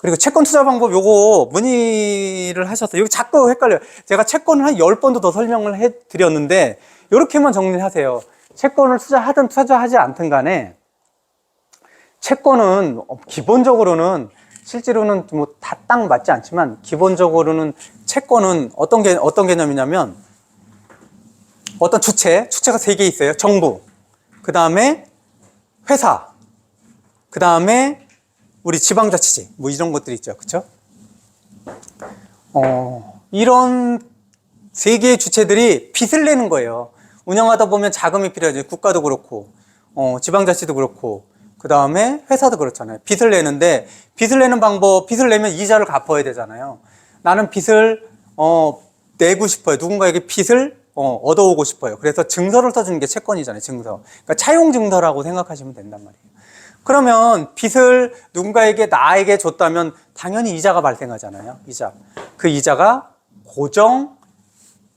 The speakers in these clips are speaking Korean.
그리고 채권 투자 방법 요거 문의를 하셔서 여기 자꾸 헷갈려요. 제가 채권을 한 10번도 더 설명을 해 드렸는데 요렇게만 정리를 하세요. 채권을 투자하든 투자하지 않든 간에 채권은 기본적으로는 실제로는 뭐 다 딱 맞지 않지만 기본적으로는 채권은 어떤 개념이냐면 어떤 주체가 3개 있어요. 정부, 그 다음에 회사, 그 다음에 우리 지방자치제, 뭐 이런 것들이 있죠. 그쵸? 이런 3개의 주체들이 빚을 내는 거예요. 운영하다 보면 자금이 필요하죠. 국가도 그렇고, 지방자치도 그렇고, 그 다음에 회사도 그렇잖아요. 빚을 내는데, 빚을 내는 방법, 빚을 내면 이자를 갚아야 되잖아요. 나는 빚을, 내고 싶어요. 누군가에게 빚을, 얻어오고 싶어요. 그래서 증서를 써주는 게 채권이잖아요. 증서. 그러니까 차용증서라고 생각하시면 된단 말이에요. 그러면 빚을 누군가에게 나에게 줬다면 당연히 이자가 발생하잖아요. 이자. 그 이자가 고정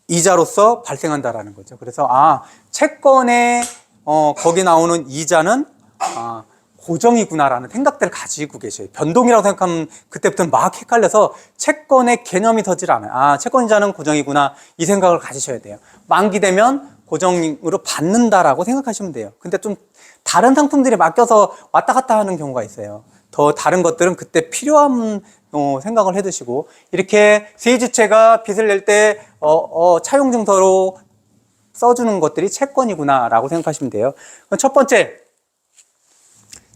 이자로서 발생한다라는 거죠. 그래서 채권에 거기 나오는 이자는 고정이구나라는 생각들을 가지고 계셔요. 변동이라고 생각하면 그때부터는 막 헷갈려서 채권의 개념이 더질 않아요. 채권 이자는 고정이구나 이 생각을 가지셔야 돼요. 만기되면 고정으로 받는다라고 생각하시면 돼요. 근데 좀 다른 상품들이 맡겨서 왔다 갔다 하는 경우가 있어요. 더 다른 것들은 그때 필요한 생각을 해두시고 이렇게 세주체가 빚을 낼 때 차용증서로 써주는 것들이 채권이구나 라고 생각하시면 돼요. 첫 번째,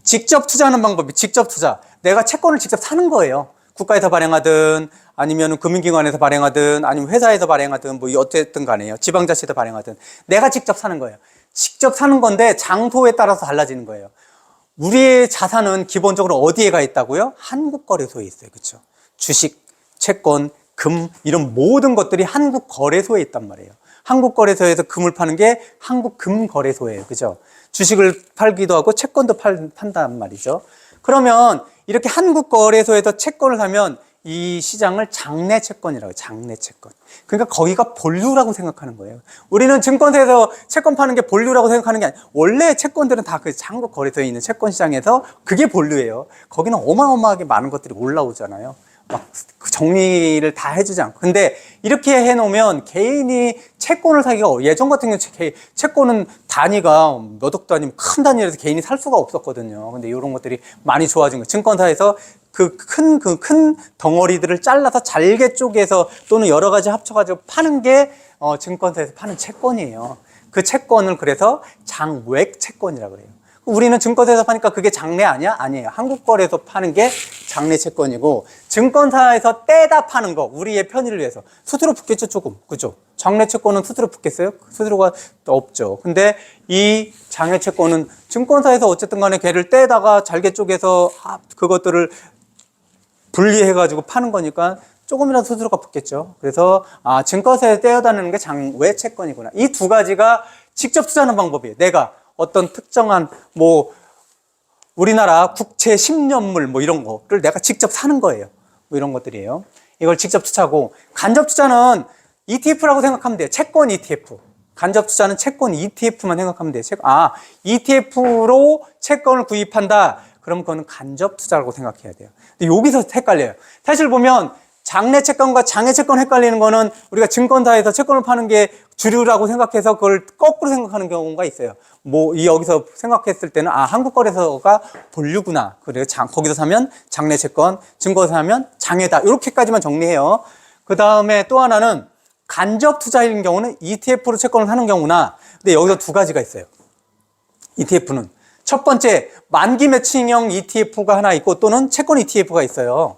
직접 투자하는 방법이 직접 투자. 내가 채권을 직접 사는 거예요. 국가에서 발행하든 아니면 금융기관에서 발행하든 아니면 회사에서 발행하든 뭐 어쨌든 간에요. 지방자치에서 발행하든 내가 직접 사는 거예요. 직접 사는 건데 장소에 따라서 달라지는 거예요. 우리의 자산은 기본적으로 어디에 가 있다고요? 한국거래소에 있어요. 그렇죠? 주식, 채권, 금 이런 모든 것들이 한국거래소에 있단 말이에요. 한국거래소에서 금을 파는 게 한국금거래소예요. 그죠? 주식을 팔기도 하고 채권도 판단 말이죠. 그러면 이렇게 한국거래소에서 채권을 사면 이 시장을 장내채권이라고 해요. 장내채권. 그러니까 거기가 본류라고 생각하는 거예요. 우리는 증권사에서 채권 파는 게 본류라고 생각하는 게 아니에요. 원래 채권들은 다 그 한국거래소에 있는 채권시장에서 그게 본류예요. 거기는 어마어마하게 많은 것들이 올라오잖아요. 막 정리를 다 해주지 않고. 근데 이렇게 해놓으면 개인이 채권을 사기가 예전 같은 경우 채권은 단위가 몇 억 단위, 큰 단위라서 개인이 살 수가 없었거든요. 근데 이런 것들이 많이 좋아진 거예요. 증권사에서 그 큰 덩어리들을 잘라서 잘게 쪼개서 또는 여러 가지 합쳐가지고 파는 게 증권사에서 파는 채권이에요. 그 채권을 그래서 장외 채권이라고 그래요. 우리는 증권사에서 파니까 그게 장내 아니야? 아니에요. 한국거래에서 파는 게 장내 채권이고 증권사에서 떼다 파는 거 우리의 편의를 위해서 수수료 붙겠죠 조금. 그죠? 장내 채권은 수수료 붙겠어요? 수수료가 없죠. 근데 이 장외 채권은 증권사에서 어쨌든 간에 걔를 떼다가 잘게 쪼개서 그것들을 분리해가지고 파는 거니까 조금이라도 수수료가 붙겠죠. 그래서 증권사에 떼어다니는 게 장외 채권이구나. 이 두 가지가 직접 투자하는 방법이에요. 내가 어떤 특정한 뭐 우리나라 국채 10년물 뭐 이런 거를 내가 직접 사는 거예요. 뭐 이런 것들이에요. 이걸 직접 투자하고 간접 투자는 ETF라고 생각하면 돼요. 채권 ETF. 간접 투자는 채권 ETF만 생각하면 돼요. ETF로 채권을 구입한다. 그럼 그거는 간접 투자라고 생각해야 돼요. 근데 여기서 헷갈려요. 사실 보면 장내 채권과 장외 채권 헷갈리는 거는 우리가 증권사에서 채권을 파는 게 주류라고 생각해서 그걸 거꾸로 생각하는 경우가 있어요. 뭐 여기서 생각했을 때는 한국거래소가 본류구나. 그래서 거기서 사면 장내 채권, 증권사 사면 장외다. 이렇게까지만 정리해요. 그 다음에 또 하나는 간접 투자인 경우는 ETF로 채권을 사는 경우나 근데 여기서 두 가지가 있어요. ETF는 첫 번째 만기 매칭형 ETF가 하나 있고 또는 채권 ETF가 있어요.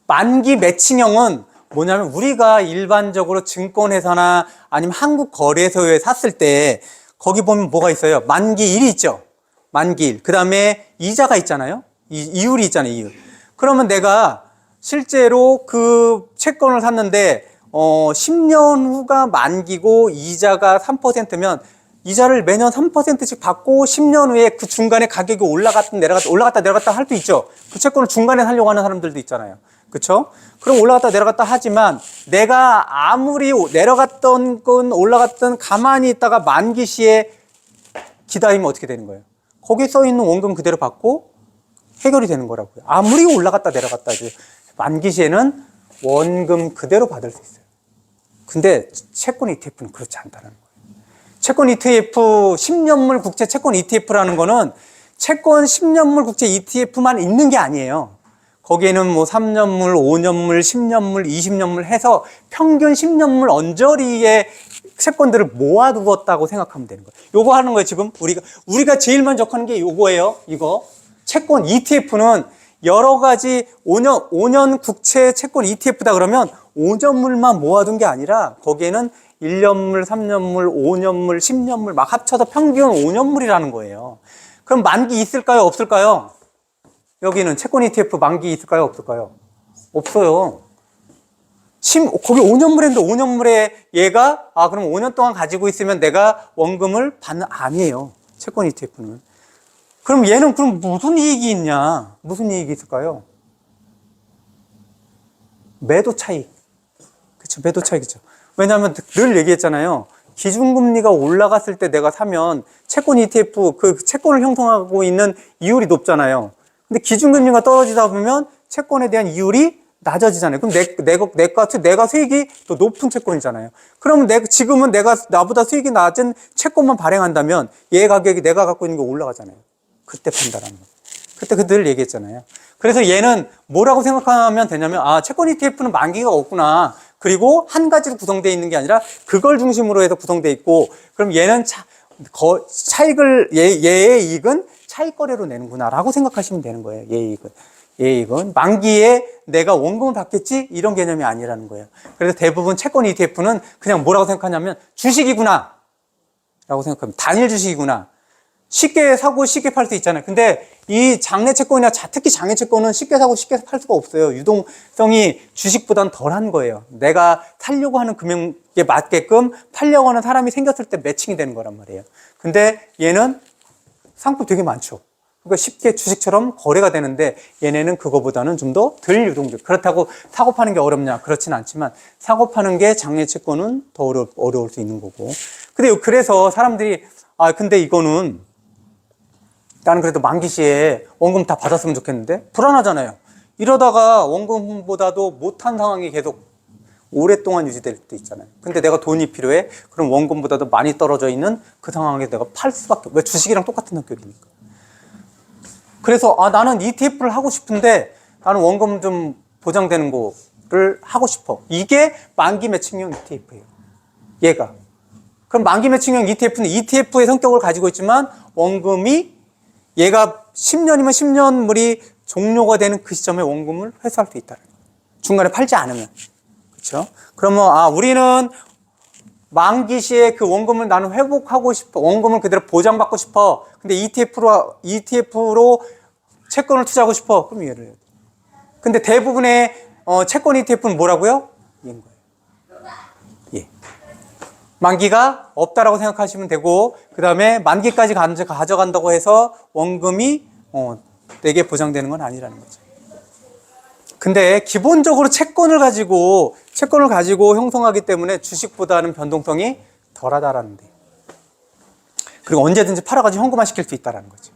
만기 매칭형은 뭐냐면 우리가 일반적으로 증권회사나 아니면 한국거래소에 샀을 때 거기 보면 뭐가 있어요? 만기일이 있죠. 만기일. 그 다음에 이자가 있잖아요. 이율이 있잖아요. 이율. 그러면 내가 실제로 그 채권을 샀는데 10년 후가 만기고 이자가 3%면 이자를 매년 3%씩 받고 10년 후에 그 중간에 가격이 올라갔다 내려갔다 할 수 있죠. 그 채권을 중간에 사려고 하는 사람들도 있잖아요. 그렇죠? 그럼 올라갔다 내려갔다 하지만 내가 아무리 내려갔던 건 올라갔던 가만히 있다가 만기 시에 기다리면 어떻게 되는 거예요? 거기 써 있는 원금 그대로 받고 해결이 되는 거라고요. 아무리 올라갔다 내려갔다 해도 만기 시에는 원금 그대로 받을 수 있어요. 근데 채권 ETF는 그렇지 않다는 거예요. 채권 ETF, 10년물 국채 채권 ETF라는 거는 채권 10년물 국채 ETF만 있는 게 아니에요. 거기에는 뭐 3년물, 5년물, 10년물, 20년물 해서 평균 10년물 언저리의 채권들을 모아두었다고 생각하면 되는 거예요. 요거 하는 거예요, 지금. 우리가 제일 먼저 하는 게 요거예요, 이거. 채권 ETF는 여러 가지 5년 국채 채권 ETF다 그러면 5년물만 모아둔 게 아니라 거기에는 1년물, 3년물, 5년물, 10년물 막 합쳐서 평균 5년물이라는 거예요. 그럼 만기 있을까요? 없을까요? 여기는 채권 ETF 만기 있을까요? 없을까요? 없어요. 거기 5년물에 있는데 5년물에 얘가 그럼 5년 동안 가지고 있으면 내가 원금을 받는 아니에요. 채권 ETF는. 그럼 얘는 그럼 무슨 이익이 있냐? 무슨 이익이 있을까요? 매도 차익. 그렇죠. 매도 차익이죠. 왜냐하면 늘 얘기했잖아요. 기준금리가 올라갔을 때 내가 사면 채권 ETF 그 채권을 형성하고 있는 이율이 높잖아요. 근데 기준금리가 떨어지다 보면 채권에 대한 이율이 낮아지잖아요. 그럼 내가 수익이 더 높은 채권이잖아요. 그러면 지금은 나보다 수익이 낮은 채권만 발행한다면 얘 가격이 내가 갖고 있는 게 올라가잖아요. 그때 판단하는 거예요. 그때 늘 얘기했잖아요. 그래서 얘는 뭐라고 생각하면 되냐면 채권 ETF는 만기가 없구나. 그리고 한 가지로 구성되어 있는 게 아니라 그걸 중심으로 해서 구성되어 있고 그럼 얘는 차익을 얘의 이익은 차익 거래로 내는구나 라고 생각하시면 되는 거예요. 얘의 이익은 만기에 내가 원금을 받겠지 이런 개념이 아니라는 거예요. 그래서 대부분 채권 ETF는 그냥 뭐라고 생각하냐면 주식이구나 라고 생각합니다. 단일 주식이구나. 쉽게 사고 쉽게 팔 수 있잖아요. 근데 이 장내 채권이나 특히 장내 채권은 쉽게 사고 쉽게 팔 수가 없어요. 유동성이 주식보다는 덜한 거예요. 내가 살려고 하는 금액에 맞게끔 팔려고 하는 사람이 생겼을 때 매칭이 되는 거란 말이에요. 근데 얘는 상품 되게 많죠. 그러니까 쉽게 주식처럼 거래가 되는데 얘네는 그거보다는 좀 더 덜 유동적. 그렇다고 사고 파는 게 어렵냐? 그렇진 않지만 사고 파는 게 장내 채권은 더 어려울 수 있는 거고. 근데 그래서 사람들이 근데 이거는 나는 그래도 만기 시에 원금 다 받았으면 좋겠는데 불안하잖아요. 이러다가 원금보다도 못한 상황이 계속 오랫동안 유지될 때 있잖아요. 근데 내가 돈이 필요해? 그럼 원금보다도 많이 떨어져 있는 그 상황에 내가 팔 수밖에 왜 주식이랑 똑같은 성격이니까. 그래서 나는 ETF를 하고 싶은데 나는 원금 좀 보장되는 거를 하고 싶어. 이게 만기 매칭형 ETF예요. 얘가. 그럼 만기 매칭형 ETF는 ETF의 성격을 가지고 있지만 원금이 얘가 10년이면 10년물이 종료가 되는 그 시점에 원금을 회수할 수 있다는 거예요. 중간에 팔지 않으면. 그렇죠? 그러면 우리는 만기 시에 그 원금을 나는 회복하고 싶어. 원금을 그대로 보장받고 싶어. 근데 ETF로 채권을 투자하고 싶어. 그럼 얘를 해요. 근데 대부분의 채권 ETF는 뭐라고요? 얘인 거예요. 예. 만기가 없다라고 생각하시면 되고 그 다음에 만기까지 가져간다고 해서 원금이 내게 보장되는 건 아니라는 거죠. 근데 기본적으로 채권을 가지고 형성하기 때문에 주식보다는 변동성이 덜하다라는 데. 그리고 언제든지 팔아가지고 현금화 시킬 수 있다는 거죠.